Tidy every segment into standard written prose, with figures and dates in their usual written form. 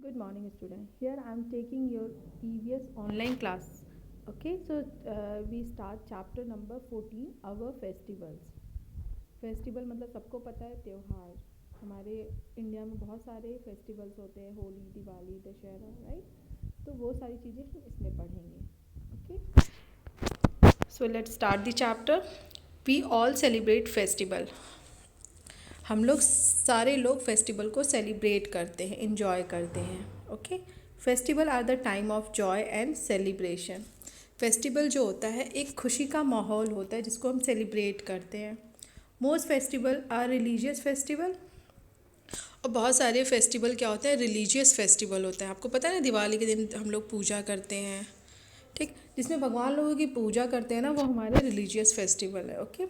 Good morning, student. Here I am taking your EVS online class. Okay, so we start chapter number 14, our festivals. Festival मतलब सबको पता है त्यौहार. हमारे India में बहुत सारे फेस्टिवल्स होते हैं, होली, दिवाली, दशहरा, राइट. तो वो सारी चीज़ें हम इसमें पढ़ेंगे. Okay, so let's start the chapter. We all celebrate festival. हम लोग सारे लोग फेस्टिवल को सेलिब्रेट करते हैं, इन्जॉय करते हैं. Okay, festival are the time of joy and celebration. Festival जो होता है एक खुशी का माहौल होता है जिसको हम सेलिब्रेट करते हैं. Most festival are religious festival. और बहुत सारे फेस्टिवल क्या होते हैं, रिलीजियस फेस्टिवल होते हैं. आपको पता है ना, दिवाली के दिन हम लोग पूजा करते हैं, ठीक, जिसमें भगवान लोगों की पूजा करते हैं ना, वो हमारे रिलीजियस फेस्टिवल है. Okay,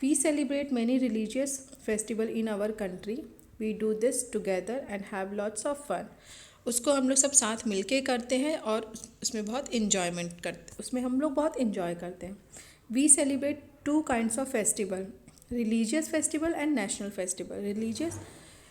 we celebrate many religious festival in our country. We do this together and have lots of fun. उसको हम लोग सब साथ मिलके करते हैं और उसमें बहुत इन्जॉयमेंट करते, उसमें हम लोग बहुत इन्जॉय करते हैं. We celebrate two kinds of festival, religious festival and national festival. Religious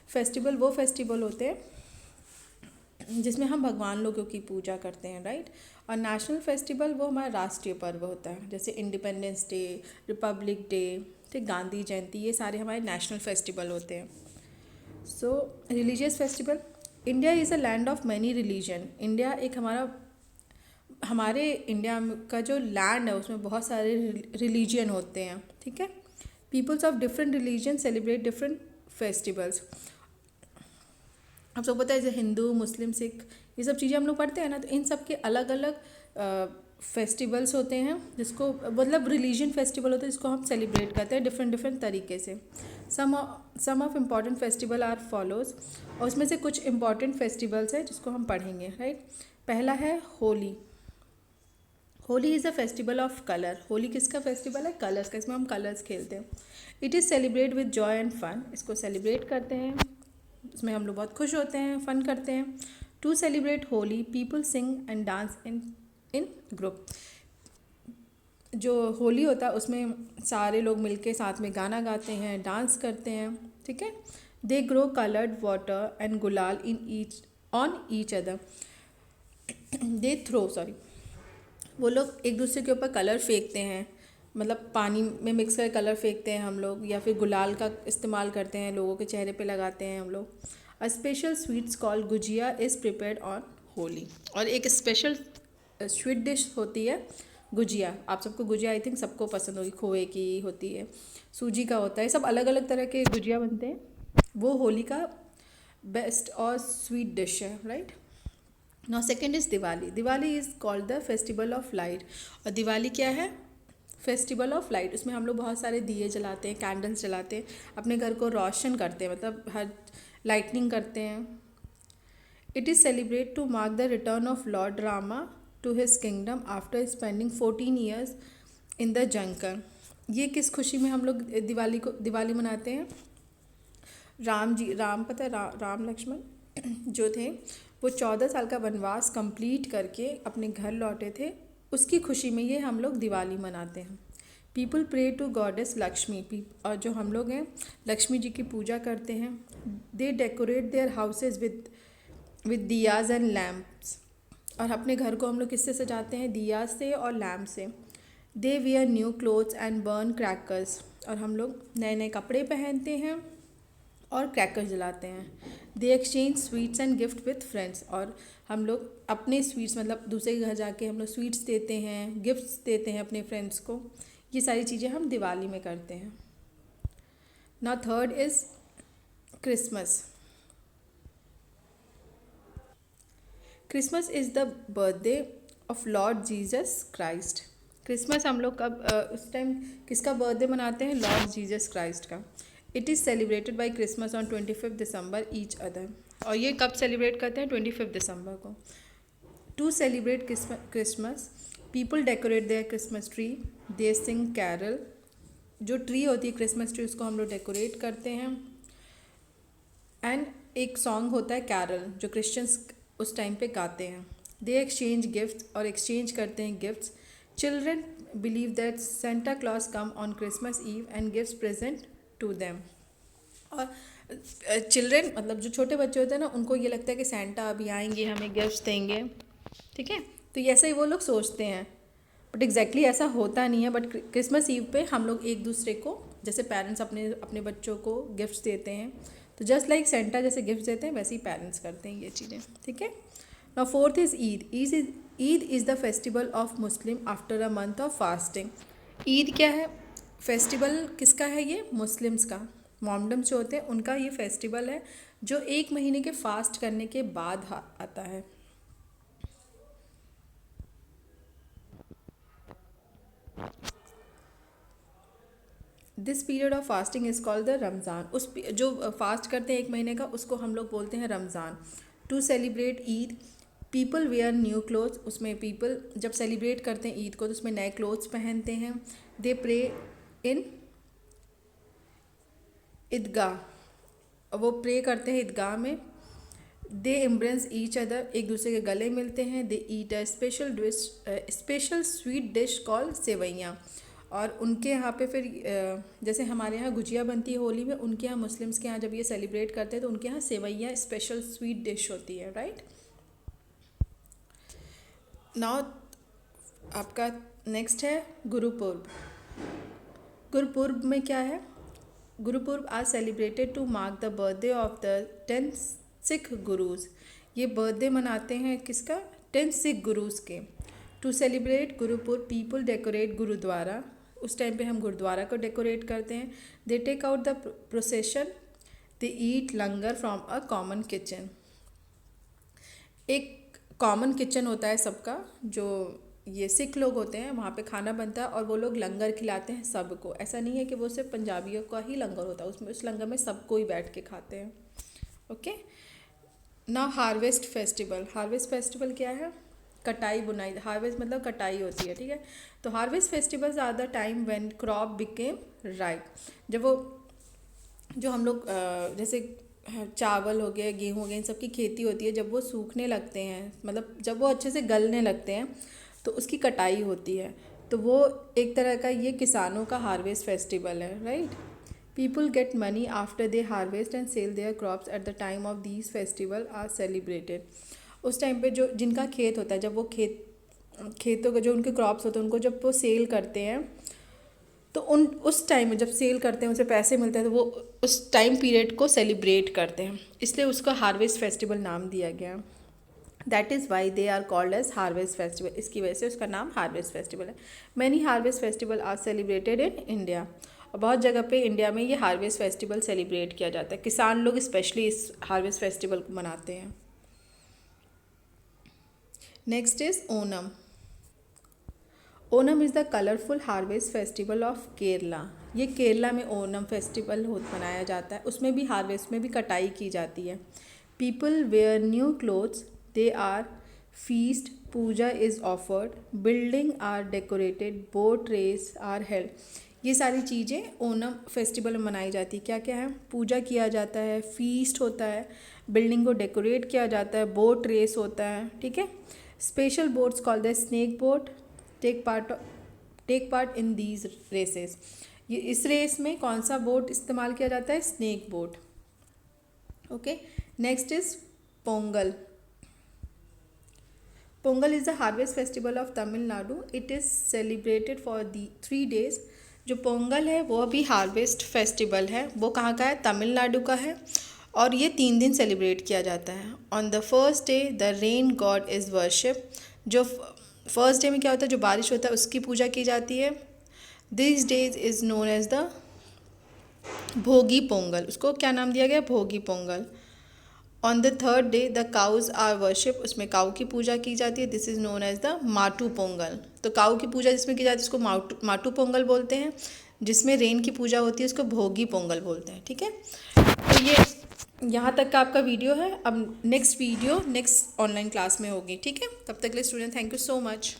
festival वो फेस्टिवल होते हैं जिसमें हम भगवान लोगों की पूजा करते हैं, राइट. और नेशनल फेस्टिवल वो हमारा राष्ट्रीय पर्व होता है, जैसे इंडिपेंडेंस डे, रिपब्लिक डे, ठीक, गांधी जयंती, ये सारे हमारे नेशनल फेस्टिवल होते हैं. So religious festival. India is a land of many religion. India एक हमारे इंडिया का जो लैंड है उसमें बहुत सारे रिलीजन होते हैं, ठीक है. Peoples of different religion celebrate different festivals. आप सब पता है जैसे हिंदू, मुस्लिम, सिख, ये सब चीज़ें हम लोग पढ़ते हैं ना, तो इन सब के अलग अलग फेस्टिवल्स होते हैं जिसको मतलब रिलीजन फेस्टिवल होते हैं जिसको हम सेलिब्रेट करते हैं डिफरेंट डिफरेंट तरीके से. Some of important festival are follows. और उसमें से कुछ इम्पॉर्टेंट फेस्टिवल्स हैं जिसको हम पढ़ेंगे, राइट. पहला है Holi. Holi is a festival of colour. Holi किसका फेस्टिवल है? कलर्स का. इसमें हम कलर्स खेलते हैं. It is celebrate with joy and fun. इसको सेलिब्रेट करते हैं, इसमें हम लोग बहुत खुश होते हैं, फन करते हैं. To celebrate Holi people sing and dance in group. जो होली होता है उसमें सारे लोग मिलके साथ में गाना गाते हैं, डांस करते हैं, ठीक है. They throw coloured water and gulal in each on each other. They throw sorry वो लोग एक दूसरे के ऊपर कलर फेंकते हैं, मतलब पानी में मिक्स कर कलर फेंकते हैं हम लोग, या फिर गुलाल का इस्तेमाल करते हैं, लोगों के चेहरे पे लगाते हैं हम लोग. A special sweets called gujiya is prepared on Holi. और एक स्पेशल स्वीट डिश होती है गुजिया. आप सबको गुजिया आई थिंक सबको पसंद होगी. खोए की होती है, सूजी का होता है, सब अलग अलग तरह के गुजिया बनते हैं. वो होली का बेस्ट और स्वीट डिश है, right. Now second is Diwali. Diwali is called the festival of light. और दिवाली क्या है? Festival of light. उसमें हम लोग बहुत सारे दिए जलाते हैं, कैंडल्स जलाते हैं, अपने घर को रोशन करते हैं, मतलब हर लाइटनिंग करते हैं. It is celebrate to mark the return of Lord Rama to his kingdom after spending 14 years in the jungle. ये किस खुशी में हम लोग दिवाली मनाते हैं? राम जी, राम पता है, राम लक्ष्मण जो थे वो 14 साल का वनवास कंप्लीट करके अपने घर लौटे थे, उसकी खुशी में ये हम लोग दिवाली मनाते हैं. People pray to goddess Lakshmi. और जो हम लोग हैं लक्ष्मी जी की पूजा करते हैं. They decorate their houses with diyas and lamps. और अपने घर को हम लोग किससे सजाते हैं? दिया से और लैम्प से. They wear new clothes and burn crackers. और हम लोग नए नए कपड़े पहनते हैं और क्रैकर्स जलाते हैं. They exchange sweets and gift with friends. और हम लोग अपने स्वीट्स मतलब दूसरे के घर जाके हम लोग स्वीट्स देते हैं, गिफ्ट्स देते हैं अपने फ्रेंड्स को. ये सारी चीज़ें हम दिवाली में करते हैं. Now third is Christmas. Christmas is the birthday of Lord Jesus Christ. Christmas हम लोग कब उस टाइम किसका बर्थडे मनाते हैं? लॉर्ड जीसस क्राइस्ट का. It is celebrated by Christmas on 25 December each other. और ये कब सेलिब्रेट करते हैं? 25 दिसंबर को. To celebrate Christmas people decorate their Christmas tree. They sing carol. जो ट्री होती है क्रिसमस ट्री उसको हम लोग डेकोरेट करते हैं. एंड एक सॉन्ग होता है कैरल जो क्रिश्चियंस उस टाइम पे गाते हैं. They exchange gifts. और एक्सचेंज करते हैं gifts. Children believe that Santa Claus come on Christmas eve and gives present to them. और चिल्ड्रेन मतलब जो छोटे बच्चे होते हैं ना, उनको ये लगता है कि सेंटा अभी आएंगे हमें गिफ्ट्स देंगे, ठीक है। तो ऐसा ही वो लोग सोचते हैं, बट एग्जैक्टली ऐसा होता नहीं है। बट क्रिसमस ईव पे हम लोग एक दूसरे को, जैसे पेरेंट्स अपने अपने बच्चों को गिफ्ट्स देते हैं, तो जस्ट लाइक सेंटा जैसे गिफ्ट्स देते हैं वैसे ही पेरेंट्स करते हैं ये चीज़ें, ठीक है। Now fourth is Eid. Eid is the festival of Muslim after a month of fasting. Eid क्या है? फेस्टिवल किसका है? ये मुस्लिम्स का, मोमडम्स जो होते हैं उनका ये फेस्टिवल है, जो 1 महीने के फास्ट करने के बाद आता है। This period of fasting is called the Ramzan. जो फास्ट करते हैं 1 महीने का, उसको हम लोग बोलते हैं Ramzan. To celebrate Eid people wear new clothes. उसमें पीपल जब सेलिब्रेट करते हैं ईद को तो उसमें नए क्लोथ्स पहनते हैं। दे प्रे इन ईदगाह, वो प्रे करते हैं ईदगाह में। दे एम्ब्रेस ईच अदर, एक दूसरे के गले मिलते हैं। They eat a special sweet dish called sewaiyan. और उनके यहाँ पे फिर जैसे हमारे यहाँ गुजिया बनती है होली में, उनके यहाँ मुस्लिम्स के यहाँ जब ये सेलिब्रेट करते हैं तो उनके यहाँ सेवैयाँ स्पेशल स्वीट डिश होती है, राइट। नाउ आपका नेक्स्ट है गुरुपुर्ब। गुरुपुर्ब में क्या है? Gurpurab are celebrated to mark the birthday of the 10 Sikh gurus. ये बर्थडे मनाते हैं किसका? 10 सिख गुरुज के। To celebrate Gurpurab people decorate gurdwara. उस टाइम पे हम गुरुद्वारा को डेकोरेट करते हैं। They take out the procession. They eat langar from a common kitchen. एक कॉमन किचन होता है सबका, जो ये सिख लोग होते हैं, वहाँ पे खाना बनता है और वो लोग लंगर खिलाते हैं सबको। ऐसा नहीं है कि वो सिर्फ पंजाबियों का ही लंगर होता है, उसमें उस लंगर में सबको ही बैठ के खाते हैं, okay. Now harvest festival. Harvest festival क्या है? कटाई बुनाई। हार्वेस्ट मतलब कटाई होती है, ठीक है। तो harvest festivals are the time when crop became ripe. जब वो जो हम लोग जैसे चावल हो गया, गेहूँ हो गया, इन सब की खेती होती है, जब वो सूखने लगते हैं, मतलब जब वो अच्छे से गलने लगते हैं तो उसकी कटाई होती है। तो वो एक तरह का ये किसानों का हार्वेस्ट फेस्टिवल है, right. People get money after they harvest and sell their crops at the time of these festival are celebrated. उस टाइम पे जो जिनका खेत होता है, जब वो खेतों के जो उनके क्रॉप्स होते हैं उनको जब वो सेल करते हैं तो उस टाइम में जब सेल करते हैं उसे पैसे मिलते हैं, तो वो उस टाइम पीरियड को सेलिब्रेट करते हैं, इसलिए उसका हार्वेस्ट फेस्टिवल नाम दिया गया। That is why they are called as harvest festival. इसकी वजह से उसका नाम हार्वेस्ट फेस्टिवल है। Many harvest festival are celebrated in India. और बहुत जगह पे इंडिया में ये हार्वेस्ट फेस्टिवल सेलिब्रेट किया जाता है। किसान लोग स्पेशली इस हार्वेस्ट फेस्टिवल को मनाते हैं। Next is Onam. Onam is the colourful harvest festival of Kerala. ये केरला में ओनम फेस्टिवल मनाया जाता है। उसमें भी हार्वेस्ट में भी कटाई की जाती है। People wear new clothes, they are feast, puja is offered, building are decorated, boat race are held. ये सारी चीज़ें ओनम फेस्टिवल में मनाई जाती है। क्या क्या है? पूजा किया जाता है, फीस्ट होता है, बिल्डिंग को डेकोरेट किया जाता है, बोट रेस होता है, ठीक है। Special boats called the snake boat take part in these races. ये इस रेस में कौन सा बोट इस्तेमाल किया जाता है? Snake boat, okay. Next is Pongal. Pongal is the harvest festival of Tamil Nadu. It is celebrated for the 3 days। जो पोंगल है वो भी हार्वेस्ट फेस्टिवल है। वो कहाँ का है? तमिलनाडु का है। और ये 3 दिन सेलिब्रेट किया जाता है। On the first day the rain God is worship. जो फर्स्ट डे में क्या होता है? जो बारिश होता है उसकी पूजा की जाती है। This days is known as the Bhogi Pongal. उसको क्या नाम दिया गया? Bhogi Pongal. On the third day the cows are worship. उसमें काऊ की पूजा की जाती है। This is known as the Mattu Pongal. तो काऊ की पूजा जिसमें की जाती है उसको माटू पोंगल बोलते हैं। जिसमें रेन की पूजा होती है उसको भोगी पोंगल बोलते हैं, ठीक है। तो ये यहाँ तक का आपका वीडियो है। अब next video next online class में होगी, ठीक है। तब तक के लिए student thank you so much.